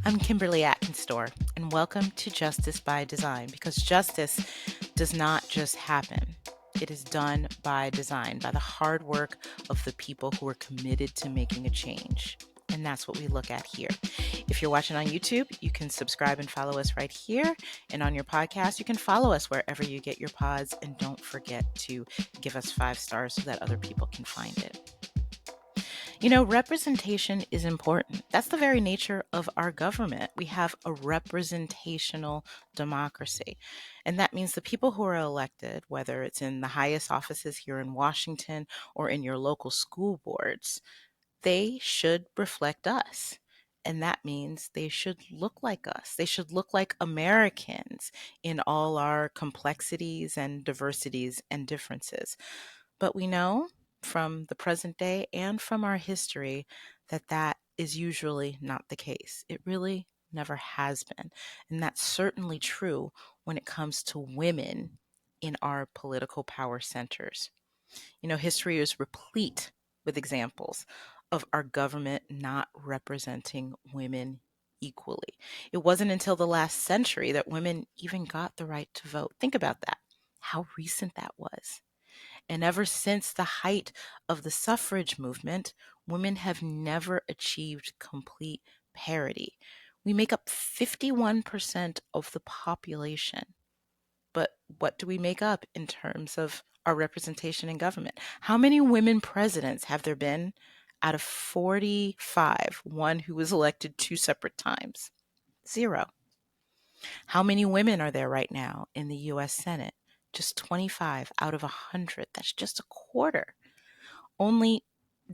I'm Kimberly Atkins Stohr, and welcome to Justice by Design, because justice does not just happen. It is done by design, by the hard work of the people who are committed to making a change. And that's what we look at here. If you're watching on YouTube, you can subscribe and follow us right here. And on your podcast, you can follow us wherever you get your pods. And don't forget to give us 5 stars so that other people can find it. You know, representation is important. That's the very nature of our government. We have a representational democracy. And that means the people who are elected, whether it's in the highest offices here in Washington or in your local school boards, they should reflect us. And that means they should look like us. They should look like Americans in all our complexities and diversities and differences. But we know from the present day and from our history that that is usually not the case. It really never has been. And that's certainly true when it comes to women in our political power centers. You know, history is replete with examples of our government not representing women equally. It wasn't until the last century that women even got the right to vote. Think about that, how recent that was. And ever since the height of the suffrage movement, women have never achieved complete parity. We make up 51% of the population. But what do we make up in terms of our representation in government? How many women presidents have there been out of 45? One who was elected 2 separate times. 0. How many women are there right now in the US Senate? Just 25 out of 100. That's just a quarter. Only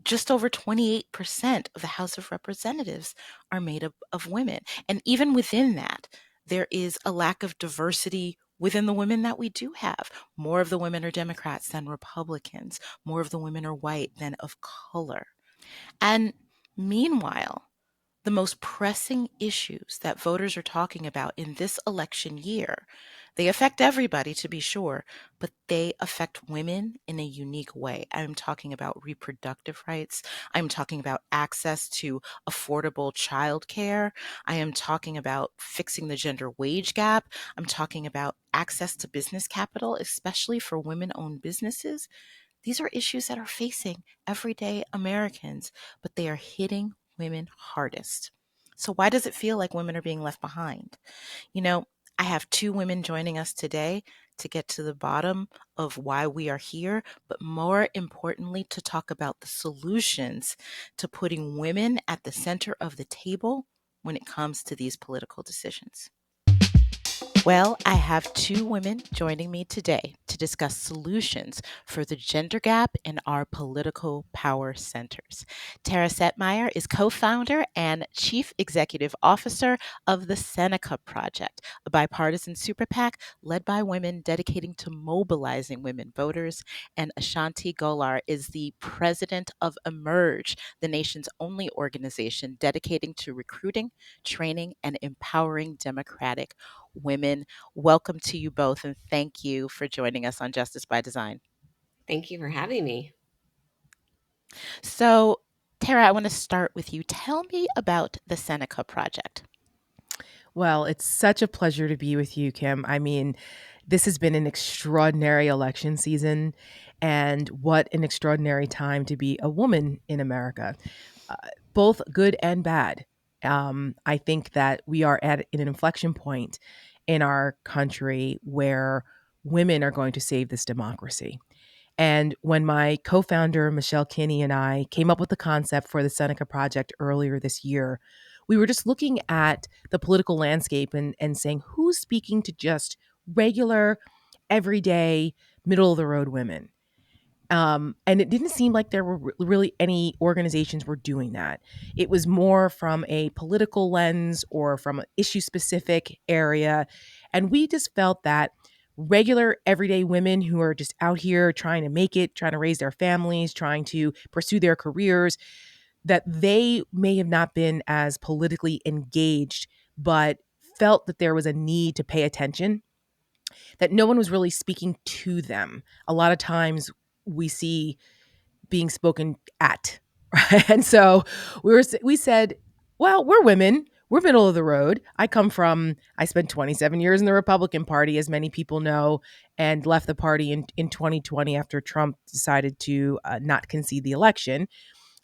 just over 28% of the House of Representatives are made up of women. And even within that, there is a lack of diversity within the women that we do have. More of the women are Democrats than Republicans. More of the women are white than of color. And meanwhile, the most pressing issues that voters are talking about in this election year, they affect everybody, to be sure, but they affect women in a unique way. I'm talking about reproductive rights. I'm talking about access to affordable childcare. I am talking about fixing the gender wage gap. I'm talking about access to business capital, especially for women-owned businesses. These are issues that are facing everyday Americans, but they are hitting women hardest. So, why does it feel like women are being left behind? You know, I have 2 women joining us today to get to the bottom of why we are here, but more importantly, to talk about the solutions to putting women at the center of the table when it comes to these political decisions. Well, I have 2 women joining me today to discuss solutions for the gender gap in our political power centers. Tara Setmayer is co-founder and chief executive officer of the Seneca Project, a bipartisan super PAC led by women dedicating to mobilizing women voters. And A'shanti Gholar is the president of Emerge, the nation's only organization dedicating to recruiting, training, and empowering Democratic women. Welcome to you both, and thank you for joining us on Justice by Design. Thank you for having me. So, Tara, I want to start with you. Tell me about the Seneca Project. Well, it's such a pleasure to be with you, Kim. I mean, this has been an extraordinary election season, and what an extraordinary time to be a woman in America, uh, both good and bad. I think that we are at an inflection point in our country where women are going to save this democracy. And when my co founder, Michelle Kinney, and I came up with the concept for the Seneca Project earlier this year, we were just looking at the political landscape and saying, who's speaking to just regular, everyday, middle of the road women? And it didn't seem like there were really any organizations were doing that. It was more from a political lens or from an issue specific area. And we just felt that regular everyday women who are just out here trying to make it, trying to raise their families, trying to pursue their careers, that they may have not been as politically engaged, but felt that there was a need to pay attention, that no one was really speaking to them. A lot of times we see being spoken at. Right? And so we said, well, we're women. we're middle of the road. I spent 27 years in the Republican Party, as many people know, and left the party in 2020 after Trump decided to not concede the election.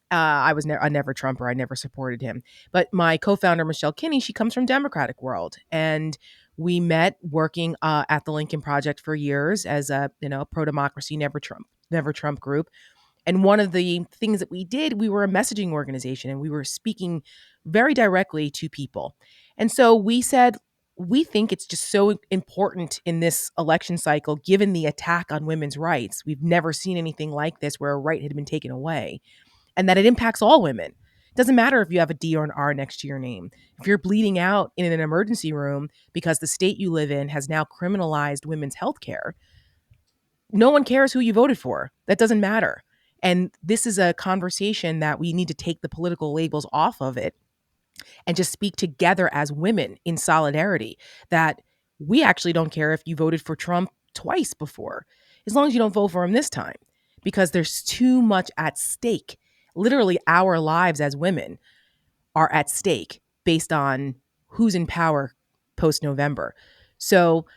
I was a never Trumper. I never supported him. But my co-founder, Michelle Kinney, she comes from Democratic world. And we met working at the Lincoln Project for years as a, pro-democracy, never Trump group. And one of the things that we did, we were a messaging organization and we were speaking very directly to people. And so we said, we think it's just so important in this election cycle, given the attack on women's rights. We've never seen anything like this where a right had been taken away, and that it impacts all women. It doesn't matter if you have a D or an R next to your name. If you're bleeding out in an emergency room because the state you live in has now criminalized women's health care, no one cares who you voted for. That doesn't matter. And this is a conversation that we need to take the political labels off of it and just speak together as women in solidarity, that we actually don't care if you voted for Trump twice before, as long as you don't vote for him this time, because there's too much at stake. Literally, our lives as women are at stake based on who's in power post November. So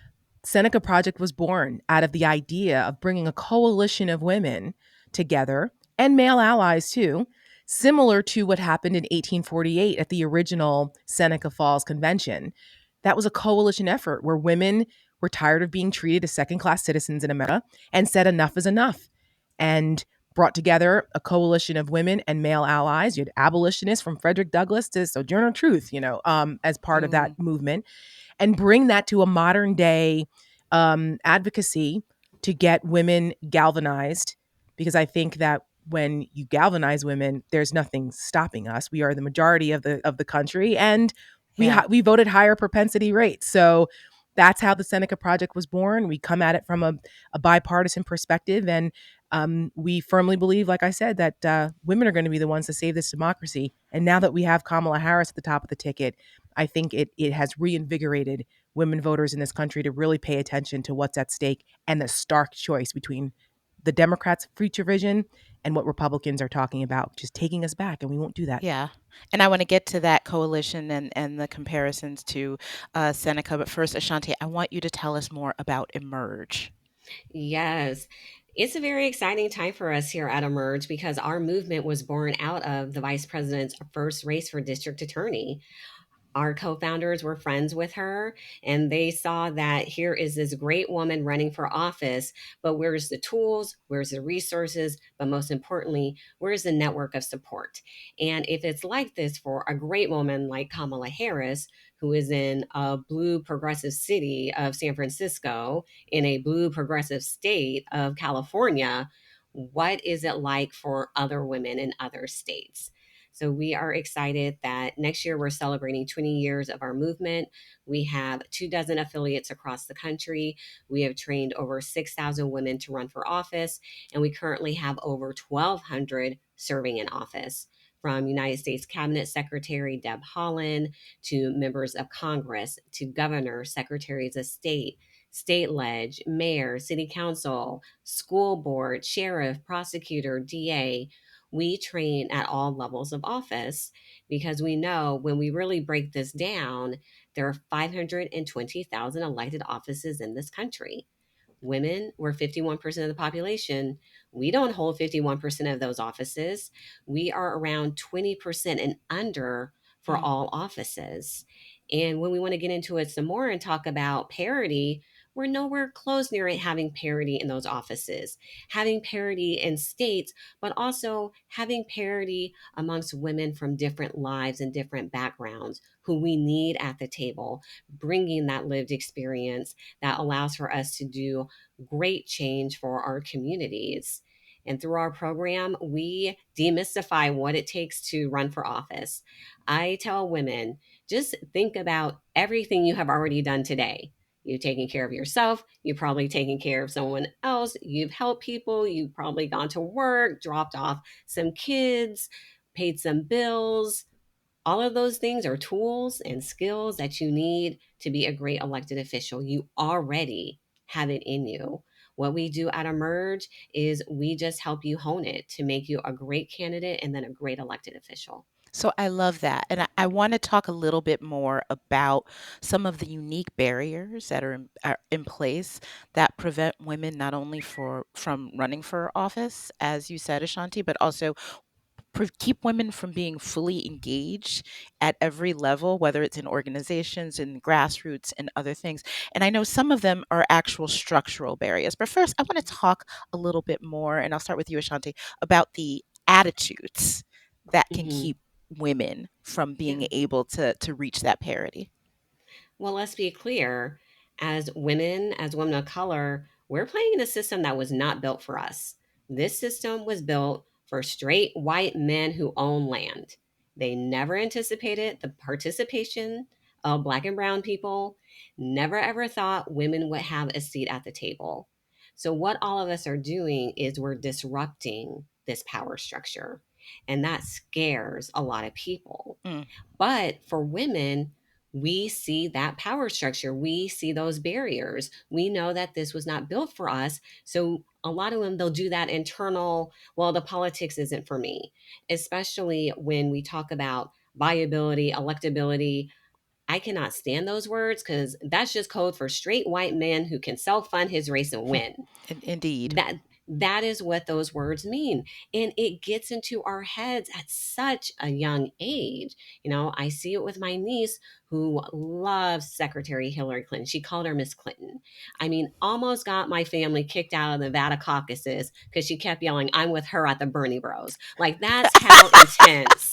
Seneca Project was born out of the idea of bringing a coalition of women together, and male allies too, similar to what happened in 1848 at the original Seneca Falls Convention. That was a coalition effort where women were tired of being treated as second class citizens in America and said enough is enough, and brought together a coalition of women and male allies. You had abolitionists from Frederick Douglass to Sojourner Truth, as part of that Mm, movement, and bring that to a modern day advocacy to get women galvanized. Because I think that when you galvanize women, there's nothing stopping us. We are the majority of the country, and yeah. we voted higher propensity rates. So that's how the Seneca Project was born. We come at it from a bipartisan perspective, and we firmly believe, like I said, that women are going to be the ones to save this democracy. And now that we have Kamala Harris at the top of the ticket, I think it has reinvigorated women voters in this country to really pay attention to what's at stake and the stark choice between the Democrats' future vision and what Republicans are talking about, just taking us back, and we won't do that. Yeah. And I want to get to that coalition and the comparisons to Seneca. But first, Ashanti, I want you to tell us more about Emerge. Yes. It's a very exciting time for us here at Emerge because our movement was born out of the vice president's first race for district attorney. Our co-founders were friends with her, and they saw that here is this great woman running for office, but where's the tools, where's the resources, but most importantly, where's the network of support? And if it's like this for a great woman like Kamala Harris, who is in a blue progressive city of San Francisco, in a blue progressive state of California, what is it like for other women in other states? So we are excited that next year we're celebrating 20 years of our movement. We have 24 affiliates across the country. We have trained over 6,000 women to run for office, and we currently have over 1,200 serving in office. From United States Cabinet Secretary Deb Haaland to members of Congress to governors, secretaries of state ledge, mayor, city council, school board, sheriff, prosecutor, DA. We train at all levels of office because we know when we really break this down, there are 520,000 elected offices in this country. Women were 51% of the population. We don't hold 51% of those offices. We are around 20% and under for Mm, all offices. And when we want to get into it some more and talk about parity, we're nowhere close near having parity in those offices, having parity in states, but also having parity amongst women from different lives and different backgrounds who we need at the table, bringing that lived experience that allows for us to do great change for our communities. And through our program, we demystify what it takes to run for office. I tell women, just think about everything you have already done today. You've taken care of yourself. You've probably taken care of someone else. You've helped people. You've probably gone to work, dropped off some kids, paid some bills. All of those things are tools and skills that you need to be a great elected official. You already have it in you. What we do at Emerge is we just help you hone it to make you a great candidate and then a great elected official. So I love that. And I want to talk a little bit more about some of the unique barriers that are in place that prevent women not only from running for office, as you said, Ashanti, but also keep women from being fully engaged at every level, whether it's in organizations and grassroots and other things. And I know some of them are actual structural barriers. But first, I want to talk a little bit more, and I'll start with you, Ashanti, about the attitudes that can Hmm. keep women from Yeah. being able to reach that parity. Well, let's be clear. As women of color, we're playing in a system that was not built for us. This system was built for straight white men who own land. They never anticipated the participation of black and brown people, never ever thought women would have a seat at the table. So, what all of us are doing is we're disrupting this power structure, and that scares a lot of people. Mm, But for women, we see that power structure. We see those barriers. We know that this was not built for us. So a lot of them, they'll do that internal, well, the politics isn't for me, especially when we talk about viability, electability. I cannot stand those words because that's just code for straight white men who can self fund his race and win. indeed. That is what those words mean, and it gets into our heads at such a young age. I see it with my niece who loves Secretary Hillary Clinton. She called her Miss Clinton. I mean, almost got my family kicked out of the Nevada caucuses because she kept yelling, I'm with her at the Bernie Bros. Like, that's how intense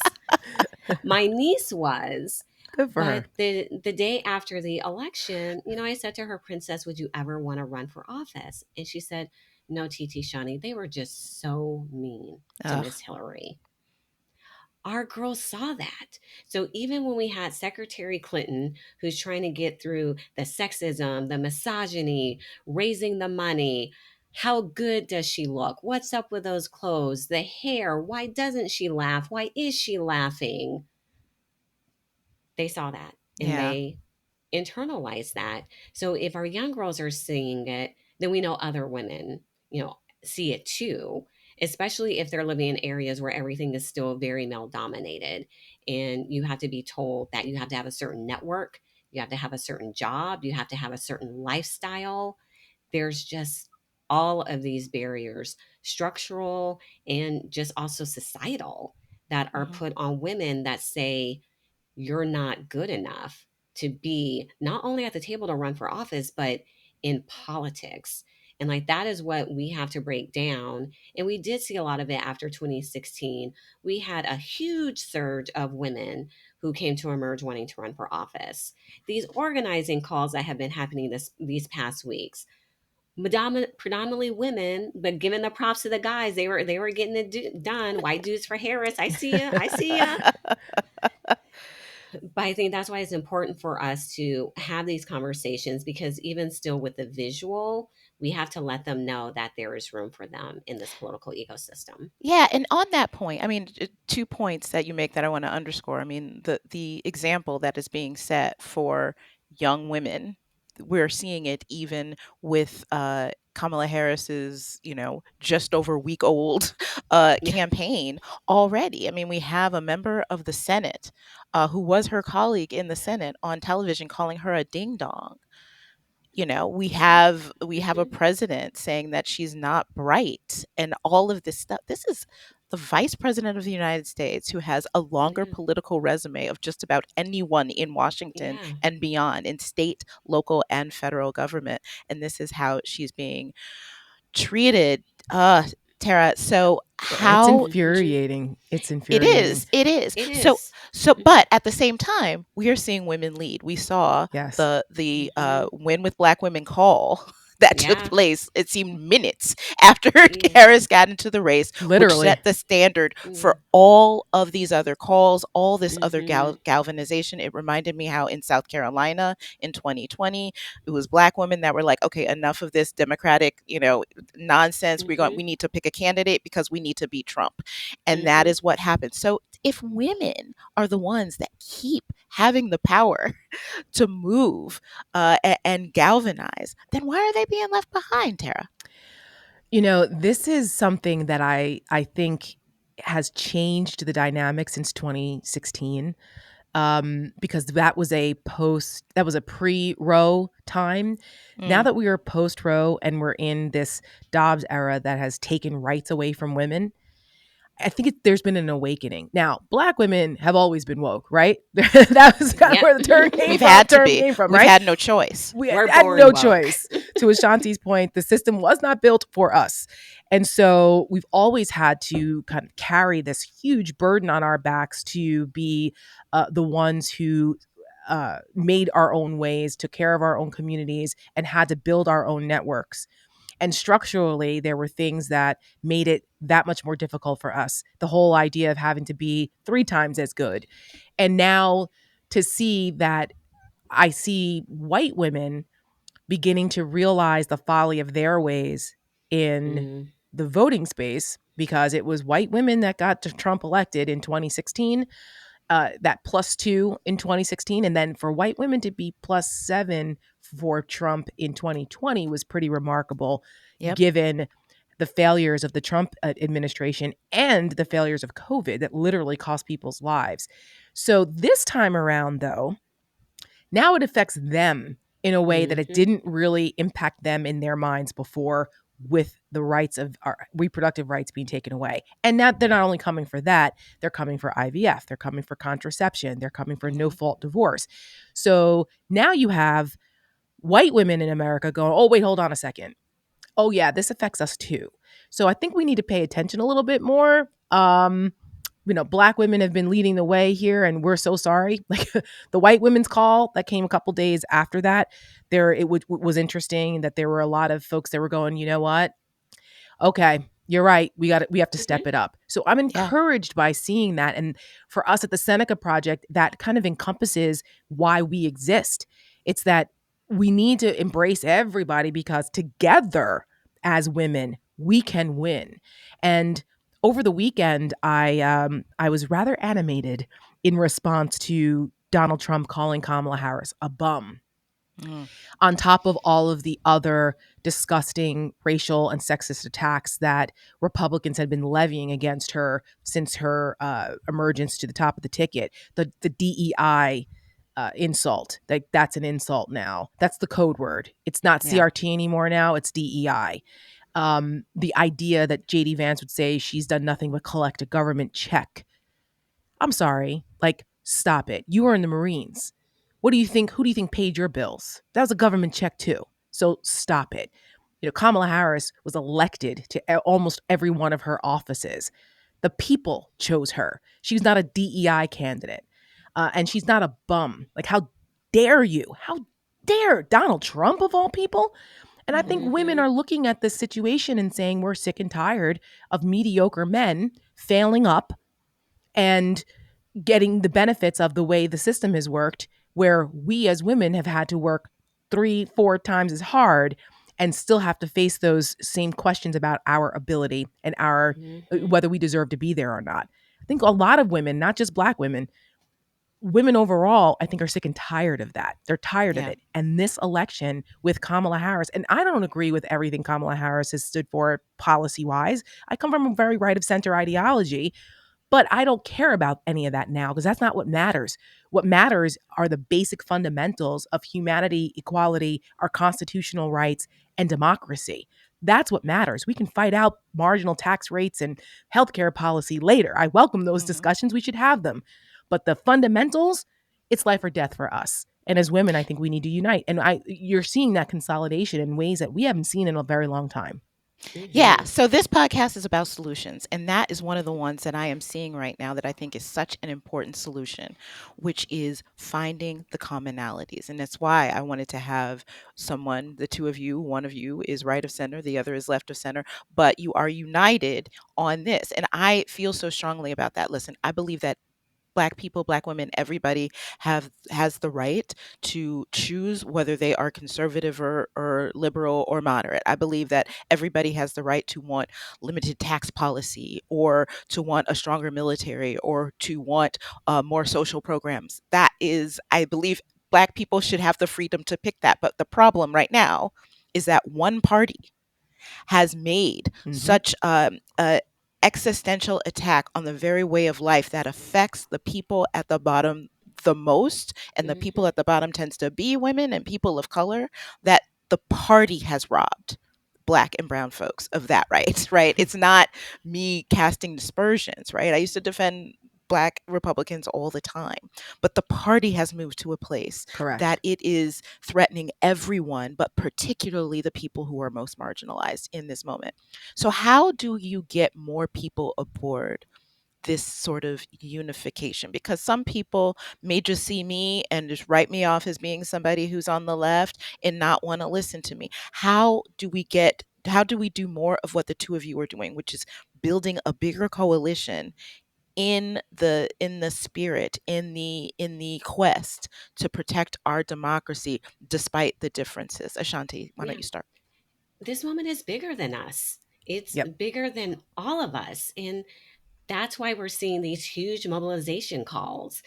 my niece was. Good for But her. the day after the election, I said to her, Princess, would you ever want to run for office? And she said, no, TT Shani, they were just so mean to Ugh, Miss Hillary. Our girls saw that. So even when we had Secretary Clinton, who's trying to get through the sexism, the misogyny, raising the money, how good does she look? What's up with those clothes? The hair? Why doesn't she laugh? Why is she laughing? They saw that and yeah. they internalized that. So if our young girls are seeing it, then we know other women, see it too, especially if they're living in areas where everything is still very male dominated. And you have to be told that you have to have a certain network, you have to have a certain job, you have to have a certain lifestyle. There's just all of these barriers, structural and just also societal, that are Mhm. put on women that say, you're not good enough to be not only at the table to run for office, but in politics. And like that is what we have to break down. And we did see a lot of it after 2016. We had a huge surge of women who came to emerge wanting to run for office. These organizing calls that have been happening these past weeks, predominantly women, but giving the props to the guys, they were getting it done. White dudes for Harris. I see ya. I see ya. But I think that's why it's important for us to have these conversations, because even still with the visual, we have to let them know that there is room for them in this political ecosystem. Yeah, and on that point, I mean, 2 points that you make that I wanna underscore. I mean, the example that is being set for young women, we're seeing it even with, Kamala Harris's, just over week-old, Yeah. campaign already. I mean, we have a member of the Senate, who was her colleague in the Senate on television calling her a ding dong. Yeah. We have a Hmm. president saying that she's not bright and all of this stuff. This is the vice president of the United States who has a longer Yeah. political resume of just about anyone in Washington Yeah. and beyond, in state, local, and federal government. And this is how she's being treated. Tara, so It's how Hmm. infuriating. It's it infuriating. is. It is. It So is. Hmm. but at the same time, we are seeing women lead. We saw Yes. the Hmm. Win with Black Women call that took Yeah. place. It seemed minutes after Yeah. Harris got into the race, which Literally. set the standard Yeah. for all of these other calls, all this other Hmm. galvanization. It reminded me how in South Carolina in 2020, it was Black women that were like, okay, enough of this Democratic, nonsense. Hmm. We need to pick a candidate because we need to beat Trump. And that Hmm. is what happened. So if women are the ones that keep having the power to move and galvanize, then why are they being left behind, Tara? This is something that I think has changed the dynamic since 2016, because that was a pre-Roe time. Now that we are post-Roe and we're in this Dobbs era that has taken rights away from women, I think there's been an awakening. Now, Black women have always been woke, right? That was kind of Yep. where the term came We've from. had to be. We've Right? had no choice. We We're had born no woke. choice. To A'shanti's point, the system was not built for us. And so we've always had to kind of carry this huge burden on our backs to be the ones who made our own ways, took care of our own communities, and had to build our own networks. And structurally, there were things that made it that much more difficult for us. The whole idea of having to be 3 times as good. And now to see that, I see white women beginning to realize the folly of their ways in Mm. the voting space, because it was white women that got Trump elected in 2016, that +2 in 2016. And then for white women to be +7 for Trump in 2020 was pretty remarkable, Yep. given the failures of the Trump administration and the failures of COVID that literally cost people's lives. So this time around, though, now it affects them in a way that it Mm-hmm. didn't really impact them in their minds before, with the rights of our reproductive rights being taken away. And now they're not only coming for that, they're coming for IVF, they're coming for contraception, they're coming for no fault divorce. So now you have white women in America going, oh, wait, hold on a second. Oh, yeah, this affects us too. So I think we need to pay attention a little bit more. Black women have been leading the way here, and we're so sorry. Like the white women's call that came a couple days after that, was interesting that there were a lot of folks that were going, you know what? Okay, you're right. We have to step Mm-hmm. it up. So I'm Yeah. encouraged by seeing that. And for us at the Seneca Project, that kind of encompasses why we exist. It's that we need to embrace everybody, because together as women, we can win. And over the weekend, I was rather animated in response to Donald Trump calling Kamala Harris a bum, Mm. on top of all of the other disgusting racial and sexist attacks that Republicans had been levying against her since her emergence to the top of the ticket. The DEI insult, that's an insult now. That's the code word. It's not Yeah. CRT anymore now. It's DEI. The idea that JD Vance would say she's done nothing but collect a government check. I'm sorry. Like, stop it. You were in the Marines. What do you think? Who do you think paid your bills? That was a government check too. So stop it. Kamala Harris was elected to almost every one of her offices. The people chose her. She's not a DEI candidate. And she's not a bum. Like, how dare you? How dare Donald Trump, of all people? And I think women Mm-hmm. are looking at this situation and saying, we're sick and tired of mediocre men failing up and getting the benefits of the way the system has worked, where we as women have had to work 3-4 times as hard and still have to face those same questions about our ability and our Mm-hmm. whether we deserve to be there or not. I think a lot of women, not just Black women, women overall, I think, are sick and tired of that. They're tired of Yeah. it. And this election with Kamala Harris, and I don't agree with everything Kamala Harris has stood for policy wise. I come from a very right of center ideology, but I don't care about any of that now, because that's not what matters. What matters are the basic fundamentals of humanity, equality, our constitutional rights, and democracy. That's what matters. We can fight out marginal tax rates and healthcare policy later. I welcome those discussions. We should have them. But the fundamentals, it's life or death for us. And as women, I think we need to unite. And you're seeing that consolidation in ways that we haven't seen in a very long time. Yeah. Mm-hmm. So this podcast is about solutions. And that is one of the ones that I am seeing right now that I think is such an important solution, which is finding the commonalities. And that's why I wanted to have someone, the two of you, one of you is right of center, the other is left of center, but you are united on this. And I feel so strongly about that. Listen, I believe that Black people, Black women, everybody has the right to choose whether they are conservative or liberal or moderate. I believe that everybody has the right to want limited tax policy, or to want a stronger military, or to want more social programs. That is, I believe Black people should have the freedom to pick that. But the problem right now is that one party has made Mm-hmm. such existential attack on the very way of life that affects the people at the bottom the most, and the people Mhm. at the bottom tends to be women and people of color, that the party has robbed Black and brown folks of that right. Right, it's not me casting dispersions, right? I used to defend Black Republicans all the time, but the party has moved to a place Correct. that it is threatening everyone, but particularly the people who are most marginalized in this moment. So how do you get more people aboard this sort of unification? Because some people may just see me and just write me off as being somebody who's on the left and not want to listen to me. How do we do more of what the two of you are doing, which is building a bigger coalition in the spirit, in the quest to protect our democracy despite the differences? Ashanti, why don't Yeah. you start? This woman is bigger than us. It's Yep. bigger than all of us. And that's why we're seeing these huge mobilization calls.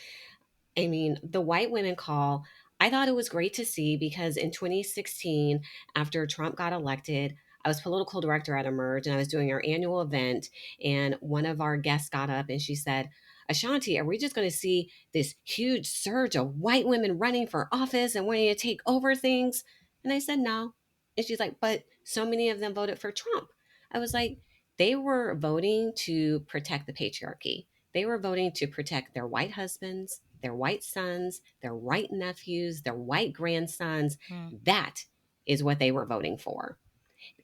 I mean, the white women call, I thought it was great to see because in 2016, after Trump got elected, I was political director at Emerge and I was doing our annual event. And one of our guests got up and she said, Ashanti, are we just going to see this huge surge of white women running for office and wanting to take over things? And I said, no. And she's like, but so many of them voted for Trump. I was like, they were voting to protect the patriarchy. They were voting to protect their white husbands, their white sons, their white nephews, their white grandsons. Mm, That is what they were voting for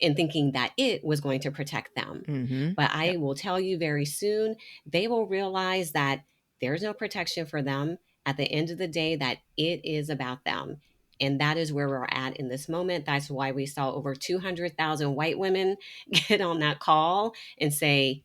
and thinking that it was going to protect them. Mm-hmm. But yep. I will tell you very soon, they will realize that there's no protection for them. At the end of the day, that it is about them. And that is where we're at in this moment. That's why we saw over 200,000 white women get on that call and say,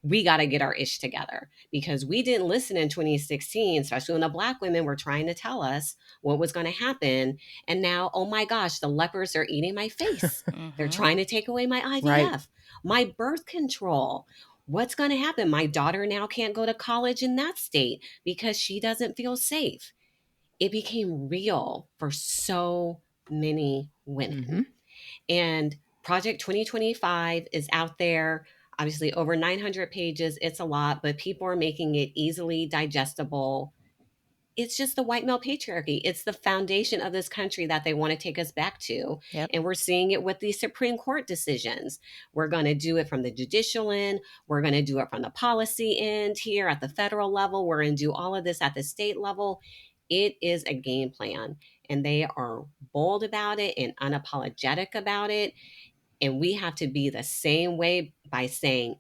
we got to get our ish together because we didn't listen in 2016, especially when the Black women were trying to tell us what was going to happen. And now, oh my gosh, the leopards are eating my face. They're Mm-hmm. trying to take away my Right. IVF, my birth control. What's going to happen? My daughter now can't go to college in that state because she doesn't feel safe. It became real for so many Mm-hmm. women. And Project 2025 is out there, obviously over 900 pages. It's a lot, but people are making it easily digestible. It's just the white male patriarchy. It's the foundation of this country that they want to take us back to. Yep. And we're seeing it with these Supreme Court decisions. We're going to do it from the judicial end. We're going to do it from the policy end here at the federal level. We're going to do all of this at the state level. It is a game plan, and they are bold about it and unapologetic about it. And we have to be the same way by saying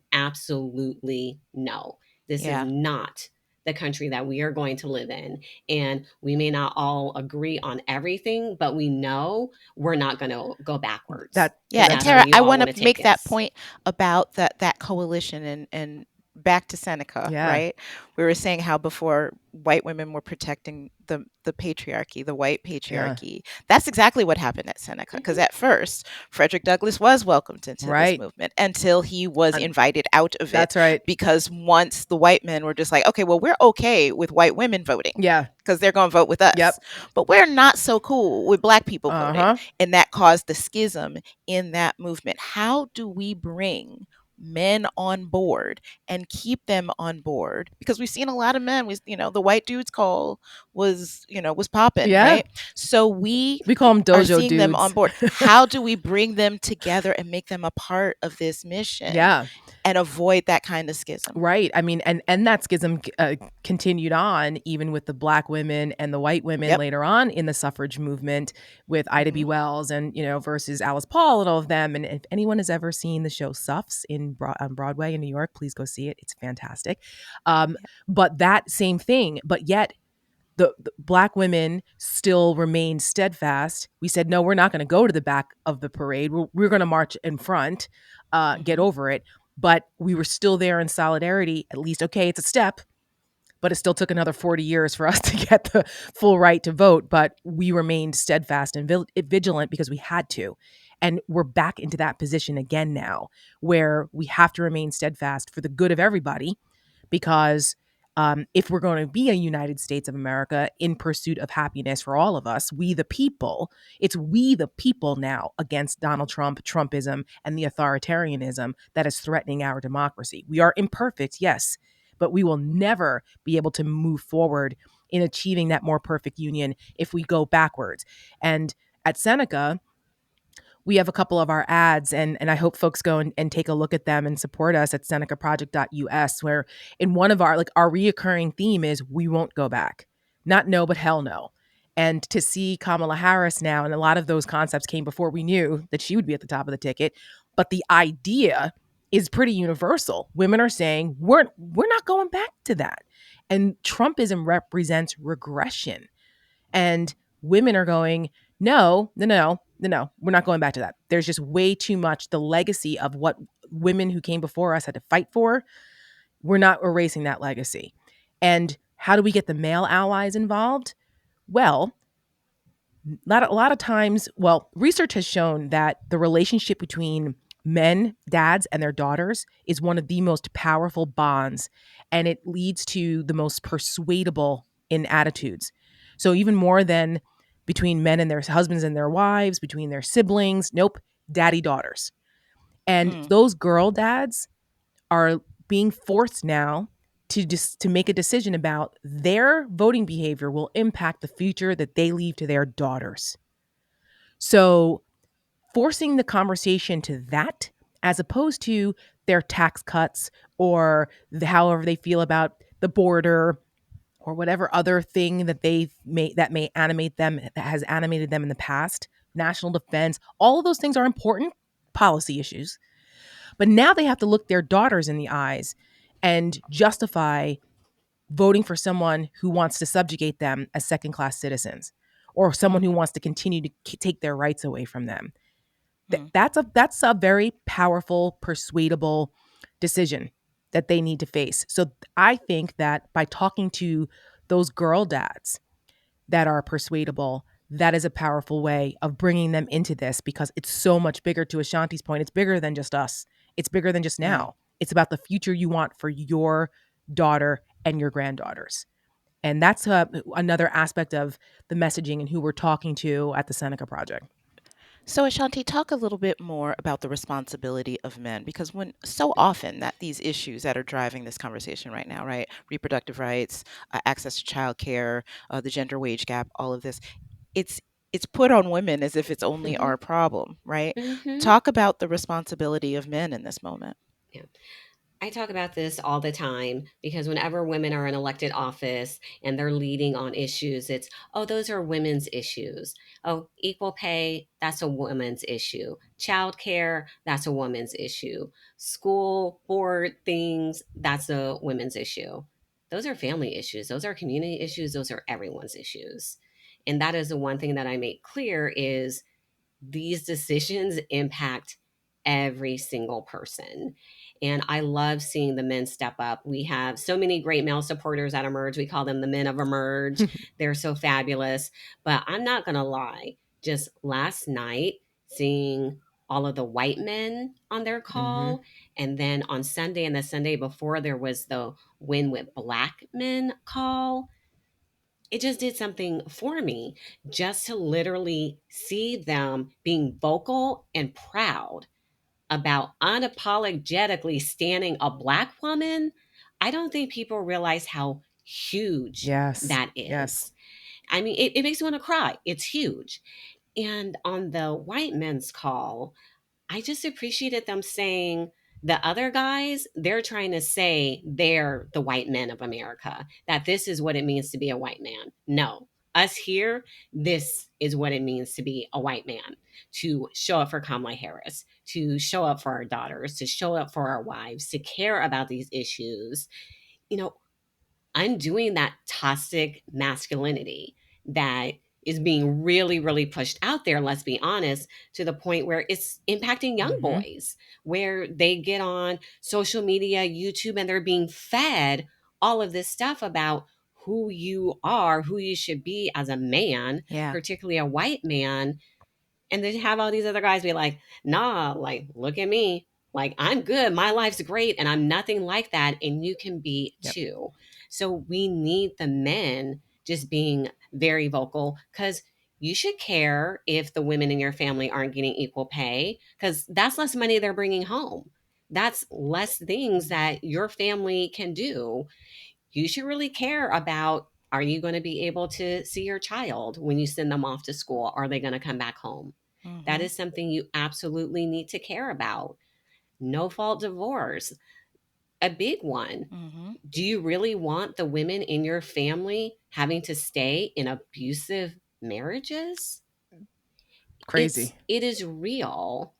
absolutely no. This is Yeah. not the country that we are going to live in. And we may not all agree on everything, but we know we're not going to go backwards That Yeah, because and that's exactly. where Tara, you I all want want to to take make that us. point about that coalition and back to Seneca, Yeah. right? We were saying how before white women were protecting the patriarchy, the white Yeah. patriarchy. That's exactly what happened at Seneca. Because Mhm. at first, Frederick Douglass was welcomed into this Right. movement until he was And invited out of it. that's right. Because once the white men were just like, okay, well, we're okay with white women voting Yeah. because they're going to vote with us, Yep. but we're not so cool with Black people voting, Uh-huh. and that caused the schism in that movement. How do we bring men on board and keep them on board? Because we've seen a lot of men, the white dudes call was popping, Yeah. right? So we We call them are dojo seeing them on dudes. board. How do we bring them together and make them a part of this mission Yeah. and avoid that kind of schism? Right. I mean, and that schism continued on even with the Black women and the white women Yep. later on in the suffrage movement with Ida B. Hmm. Wells and versus Alice Paul and all of them. And if anyone has ever seen the show Suffs on Broadway in New York, please go see it. It's fantastic. Um, Yeah. but that same thing, but yet the Black women still remained steadfast. We said, no, we're not going to go to the back of the parade. We're going to march in front, get Hmm. over it. But we were still there in solidarity. At least, okay, it's a step, but it still took another 40 years for us to get the full right to vote. But we remained steadfast and vigilant because we had to. And we're back into that position again now, where we have to remain steadfast for the good of everybody, because If we're going to be a United States of America in pursuit of happiness for all of us, we the people, it's we the people now against Donald Trump, Trumpism, and the authoritarianism that is threatening our democracy. We are imperfect, yes, but we will never be able to move forward in achieving that more perfect union if we go backwards. And at Seneca, we have a couple of our ads, and I hope folks go and take a look at them and support us at senecaproject.us, where in one of our, like, our reoccurring theme is we won't go back. Not no, but hell no. And to see Kamala Harris now, and a lot of those concepts came before we knew that she would be at the top of the ticket, but the idea is pretty universal. Women are saying we're not going back to that. And Trumpism represents regression. And women are going, no, no, no, no, no, we're not going back to that. There's just way too much the legacy of what women who came before us had to fight for. We're not erasing that legacy. And how do we get the male allies involved? Well, a lot of times, well, research has shown that the relationship between men, dads, and their daughters is one of the most powerful bonds, and it leads to the most persuadable in attitudes. So, even more than between men and their husbands and their wives, between their siblings, nope, daddy daughters. And Mm. those girl dads are being forced now to make a decision about their voting behavior will impact the future that they leave to their daughters. So forcing the conversation to that as opposed to their tax cuts or however they feel about the border or whatever other thing that may animate them, that has animated them in the past, national defense, all of those things are important policy issues. But now they have to look their daughters in the eyes and justify voting for someone who wants to subjugate them as second class citizens or someone Mm. who wants to continue to take their rights away from them. Mm. That's a very powerful, persuadable decision that they need to face. So I think that by talking to those girl dads that are persuadable, that is a powerful way of bringing them into this because it's so much bigger. To Ashanti's point, it's bigger than just us. It's bigger than just Mm. now. It's about the future you want for your daughter and your granddaughters. And that's another aspect of the messaging and who we're talking to at the Seneca Project. So, Ashanti, talk a little bit more about the responsibility of men, because when so often that these issues that are driving this conversation right now, right, reproductive rights, access to childcare, the gender wage gap, all of this, it's it's put on women as if it's only Mm-hmm. our problem, right? Mm-hmm. Talk about the responsibility of men in this moment. Yeah. I talk about this all the time because whenever women are in elected office and they're leading on issues, it's, oh, those are women's issues. Oh, equal pay, that's a woman's issue. Childcare, that's a woman's issue. School board things, that's a women's issue. Those are family issues. Those are community issues. Those are everyone's issues. And that is the one thing that I make clear is these decisions impact every single person. And I love seeing the men step up. We have so many great male supporters at Emerge. We call them the men of Emerge. They're so fabulous. But I'm not going to lie, just last night, seeing all of the white men on their Mm-hmm. call. And then on Sunday and the Sunday before, there was the Win with Black Men call. It just did something for me just to literally see them being vocal and proud about unapologetically standing a black woman. I don't think people realize how huge Yes. that Yes. is. I mean, it makes me want to cry. It's huge. And on the white men's call, I just appreciated them saying the other guys, they're trying to say they're the white men of America, that this is what it means to be a white man. No, us here, this is what it means to be a white man, to show up for Kamala Harris, to show up for our daughters, to show up for our wives, to care about these issues. You know, undoing that toxic masculinity that is being really, really pushed out there, let's be honest, to the point where it's impacting young Mm-hmm. boys, where they get on social media, YouTube, and they're being fed all of this stuff about who you are, who you should be as a man, Yeah. particularly a white man, and then have all these other guys be like, nah, like, look at me. Like, I'm good. My life's great. And I'm nothing like that. And you can be Yep. too. So we need the men just being very vocal, because you should care if the women in your family aren't getting equal pay, because that's less money they're bringing home. That's less things that your family can do. You should really care about, are you going to be able to see your child when you send them off to school? Are they going to come back home? That Mm-hmm. is something you absolutely need to care about. No fault divorce, a big one. Mm-hmm. Do you really want the women in your family having to stay in abusive marriages? Crazy. It is real.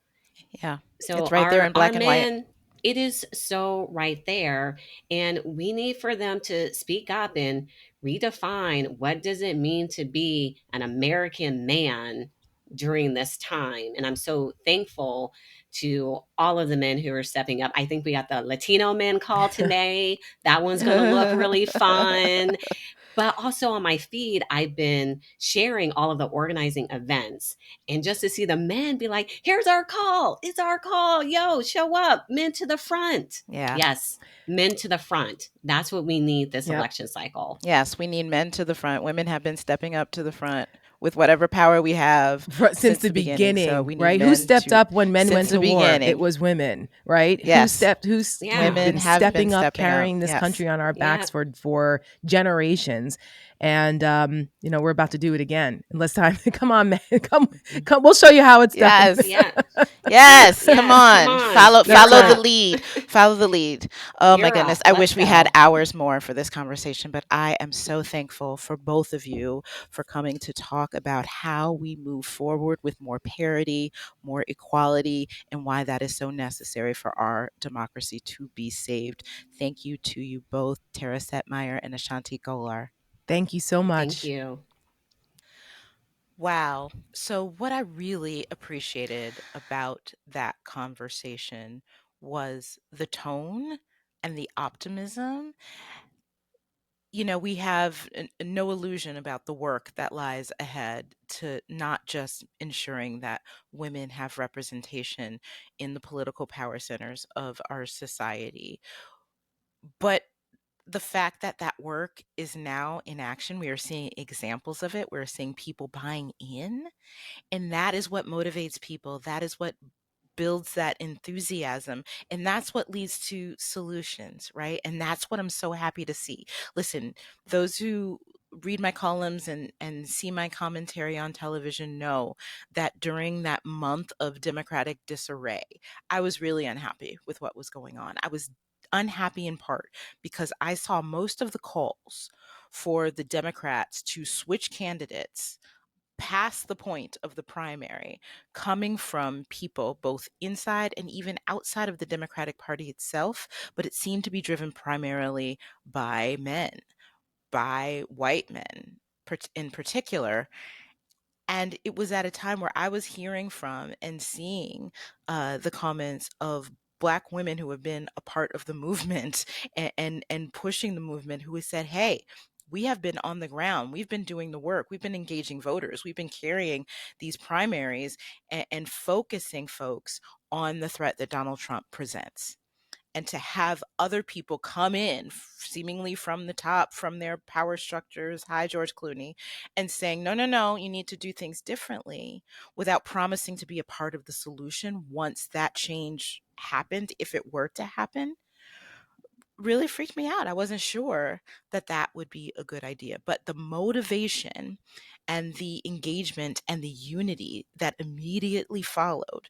Yeah. It's So right there in our black and white. men, it is so right there, and we need for them to speak up and redefine, what does it mean to be an American man during this time. And I'm so thankful to all of the men who are stepping up. I think we got the Latino men call today. That one's going to look really fun. But also on my feed, I've been sharing all of the organizing events. And just to see the men be like, here's our call. It's our call. Yo, show up. Men to the front. Yeah. Yes, men to the front. That's what we need this Yep. election cycle. Yes, we need men to the front. Women have been stepping up to the front with whatever power we have Since since the the beginning. So beginning, we need right? Who men stepped to, up when men went since to the war? It beginning. was women, right? Yes. Who's Yeah. Women been have been stepping up, stepping up. carrying this Yes. country on our Yeah. backs for generations. And we're about to do it again in less time. Come on, man. Come. We'll show you how it's done. Yes. Yeah. Yes, Yes, come on. Follow That's the right. lead. Follow the lead. Oh my You're goodness. up. I Let's wish we had go. hours more for this conversation, but I am so thankful for both of you for coming to talk about how we move forward with more parity, more equality, and why that is so necessary for our democracy to be saved. Thank you to you both, Tara Setmayer and A'shanti Gholar. Thank you so Thank much. you. Wow. So, what I really appreciated about that conversation was the tone and the optimism. We have no illusion about the work that lies ahead to not just ensuring that women have representation in the political power centers of our society, but the fact that that work is now in action. We are seeing examples of it. We're seeing people buying in. And that is what motivates people. That is what builds that enthusiasm. And that's what leads to solutions, right? And that's what I'm so happy to see. Listen, those who read my columns and see my commentary on television know that during that month of Democratic disarray, I was really unhappy with what was going on. I was unhappy in part because I saw most of the calls for the Democrats to switch candidates past the point of the primary coming from people both inside and even outside of the Democratic Party itself, but it seemed to be driven primarily by men, by white men in particular. And it was at a time where I was hearing from and seeing the comments of Black women who have been a part of the movement and pushing the movement, who has said, hey, we have been on the ground. We've been doing the work. We've been engaging voters. We've been carrying these primaries and focusing folks on the threat that Donald Trump presents. And to have other people come in seemingly from the top, from their power structures, hi George Clooney, and saying, no, no, no, you need to do things differently, without promising to be a part of the solution once that change happened, if it were to happen, really freaked me out. I wasn't sure that that would be a good idea. But the motivation and the engagement and the unity that immediately followed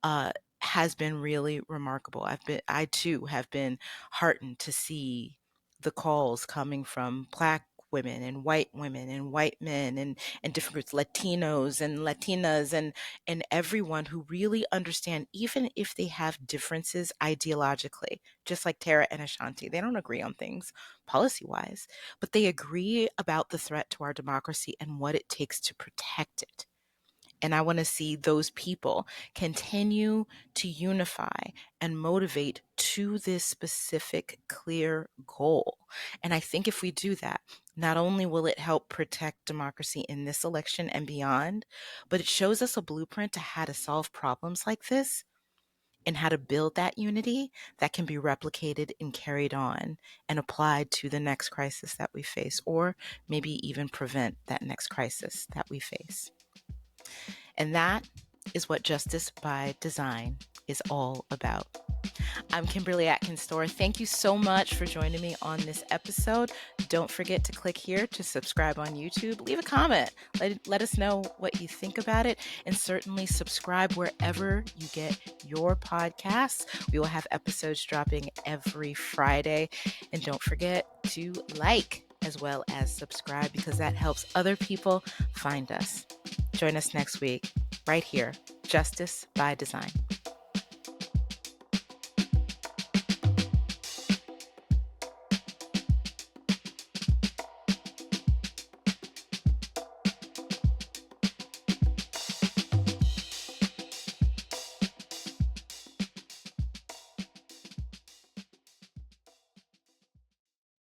uh, has been really remarkable. I too have been heartened to see the calls coming from Black women and white men and different groups, Latinos and Latinas and everyone who really understand, even if they have differences ideologically, just like Tara and Ashanti, they don't agree on things policy wise, but they agree about the threat to our democracy and what it takes to protect it. And I want to see those people continue to unify and motivate to this specific, clear goal. And I think if we do that, not only will it help protect democracy in this election and beyond, but it shows us a blueprint to how to solve problems like this and how to build that unity that can be replicated and carried on and applied to the next crisis that we face, or maybe even prevent that next crisis that we face. And that is what Justice by Design is all about. I'm Kimberly Atkins Stohr. Thank you so much for joining me on this episode. Don't forget to click here to subscribe on YouTube. Leave a comment. Let us know what you think about it. And certainly subscribe wherever you get your podcasts. We will have episodes dropping every Friday. And don't forget to like as well as subscribe, because that helps other people find us. Join us next week right here, Justice by Design.